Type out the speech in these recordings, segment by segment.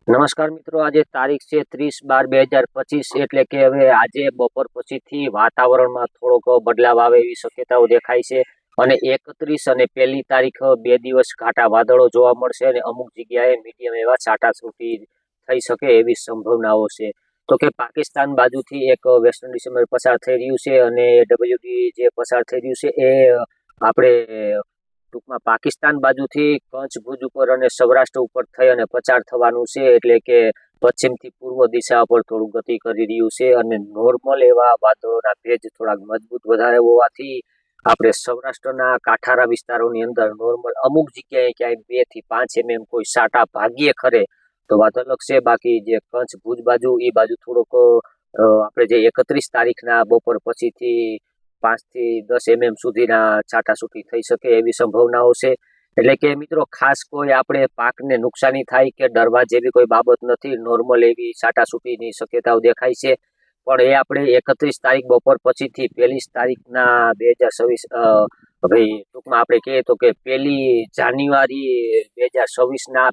નમસ્કાર મિત્રો, આજે તારીખ છે 30/12/2025 એટલે કે હવે આજે બપોર પછીથી વાતાવરણમાં થોડોક બદલાવ આવે એવી શક્યતાઓ દેખાય છે. અને 31 અને 1લી તારીખ 2 દિવસ ઘાટા વાદળો જોવા મળશે અને અમુક જગ્યાએ મીડિયમ એવા છાંટાછૂટી થઈ શકે એવી સંભાવનાઓ છે. તો કે પાકિસ્તાન બાજુથી એક વેસ્ટર્ન ડિસ્ટર્બન્સ પસાર થઈ રહ્યું છે અને ડબલ્યુડી જે પસાર થઈ રહ્યું છે એ આપણે ટૂંકમાં પાકિસ્તાન બાજુથી કચ્છ, ભુજ ઉપર અને સૌરાષ્ટ્ર ઉપર થઈ અને પસાર થવાનું છે. એટલે કે પશ્ચિમથી પૂર્વ દિશા પર થોડું ગતિ કરી રહ્યું છે અને નોર્મલ એવા વાદળોના ભેજ થોડાક મજબૂત વધારે હોવાથી આપણે સૌરાષ્ટ્રના કાંઠારા વિસ્તારોની અંદર નોર્મલ અમુક જગ્યાએ ક્યાંય 2 થી 5 mm કોઈ સાટા ભાગ્યે ખરે તો વાત અલગ છે. બાકી જે કચ્છ, ભુજ બાજુ એ બાજુ થોડોક આપણે જે 31 તારીખના બપોર પછીથી 5 થી 10 mm સુધીના છાંટાછૂટી થઈ શકે એવી સંભાવનાઓ છે. એટલે કે મિત્રો, ખાસ કોઈ આપણે પાકને નુકસાની થાય કે ડરવા જેવી કોઈ બાબત નથી. નોર્મલ એવી છાંટાછૂટીની શક્યતાઓ દેખાય છે. પણ એ આપણે 31 તારીખ બપોર પછીથી 1લી તારીખના 2026 ભાઈ ટૂંકમાં આપણે કહીએ તો કે 1લી જાન્યુઆરી 2026ના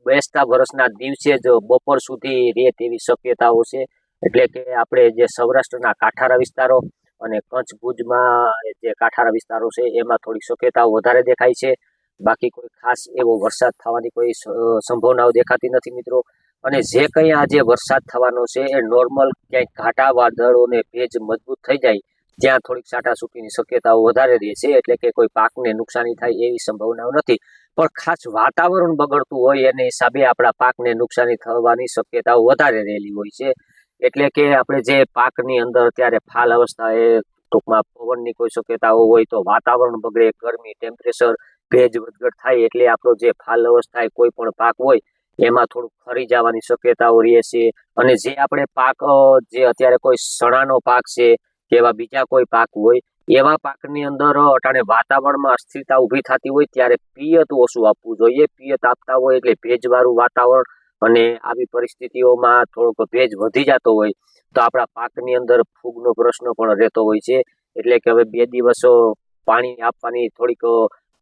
બેસતા વર્ષના દિવસે જ બપોર સુધી રહે તેવી શક્યતાઓ છે. એટલે કે આપણે જે સૌરાષ્ટ્રના કાંઠારા વિસ્તારો અને કચ્છ, ભુજમાં જે કાંઠારા વિસ્તારો છે એમાં થોડી શક્યતાઓ વધારે દેખાય છે. બાકી કોઈ ખાસ એવો વરસાદ થવાની કોઈ સંભાવનાઓ દેખાતી નથી મિત્રો. અને જે કંઈ આજે વરસાદ થવાનો છે એ નોર્મલ ક્યાંય ઘાટા વાદળો ને ભેજ મજબૂત થઈ જાય ત્યાં થોડીક છાંટાછૂટીની શક્યતાઓ વધારે રહે છે. એટલે કે કોઈ પાકને નુકસાની થાય એવી સંભાવનાઓ નથી. પણ ખાસ વાતાવરણ બગડતું હોય એને હિસાબે આપણા પાકને નુકસાની થવાની શક્યતાઓ વધારે રહેલી હોય છે. એટલે કે આપણે જે પાકની અંદર અત્યારે ફાલ અવસ્થાએ ટૂંકમાં પવનની કોઈ શક્યતાઓ હોય તો વાતાવરણ બગડે, ગરમી, ટેમ્પરેચર, ભેજ વધઘટ થાય એટલે આપણો જે ફાલ અવસ્થાએ કોઈ પણ પાક હોય એમાં થોડુંક ખરી જવાની શક્યતાઓ રહે છે. અને જે આપણે પાક જે અત્યારે કોઈ ચણાનો પાક છે કે એવા બીજા કોઈ પાક હોય એવા પાકની અંદર અટાણે વાતાવરણમાં અસ્થિરતા ઊભી થતી હોય ત્યારે પિયત ઓછું આપવું જોઈએ. પિયત આપતા હોય એટલે ભેજવાળું વાતાવરણ અને આવી પરિસ્થિતિઓમાં થોડોક ભેજ વધી જતો હોય તો આપણા પાકની અંદર ફૂગનો પ્રશ્ન પણ રહેતો હોય છે. એટલે કે હવે 2 દિવસ પાણી આપવાની થોડીક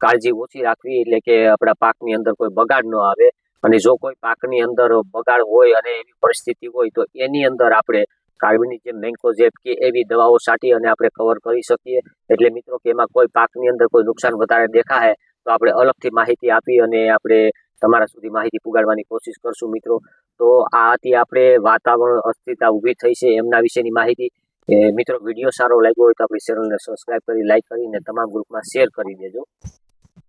કાળજી ઓછી રાખવી એટલે કે આપણા પાકની અંદર કોઈ બગાડ ન આવે. અને જો કોઈ પાકની અંદર બગાડ હોય અને એવી પરિસ્થિતિ હોય તો એની અંદર આપણે કાર્બનિક જે મેન્કોઝેબ કે એવી દવાઓ છાંટી અને આપણે કવર કરી શકીએ. એટલે મિત્રો કે એમાં કોઈ પાકની અંદર કોઈ નુકસાન વધારે દેખાય તો આપણે અલગથી માહિતી આપી અને આપણે તમારા સુધી માહિતી પુગાડવાની કોશિશ કરશું મિત્રો. તો આ હતી આપણે વાતાવરણ અસ્થિરતા ઊભી થઈ છે એમના વિશેની માહિતી. મિત્રો, વિડીયો સારો લાગ્યો હોય તો આપણી ચેનલને સબસ્ક્રાઇબ કરી, લાઈક કરીને તમામ ગ્રુપમાં શેર કરી દેજો.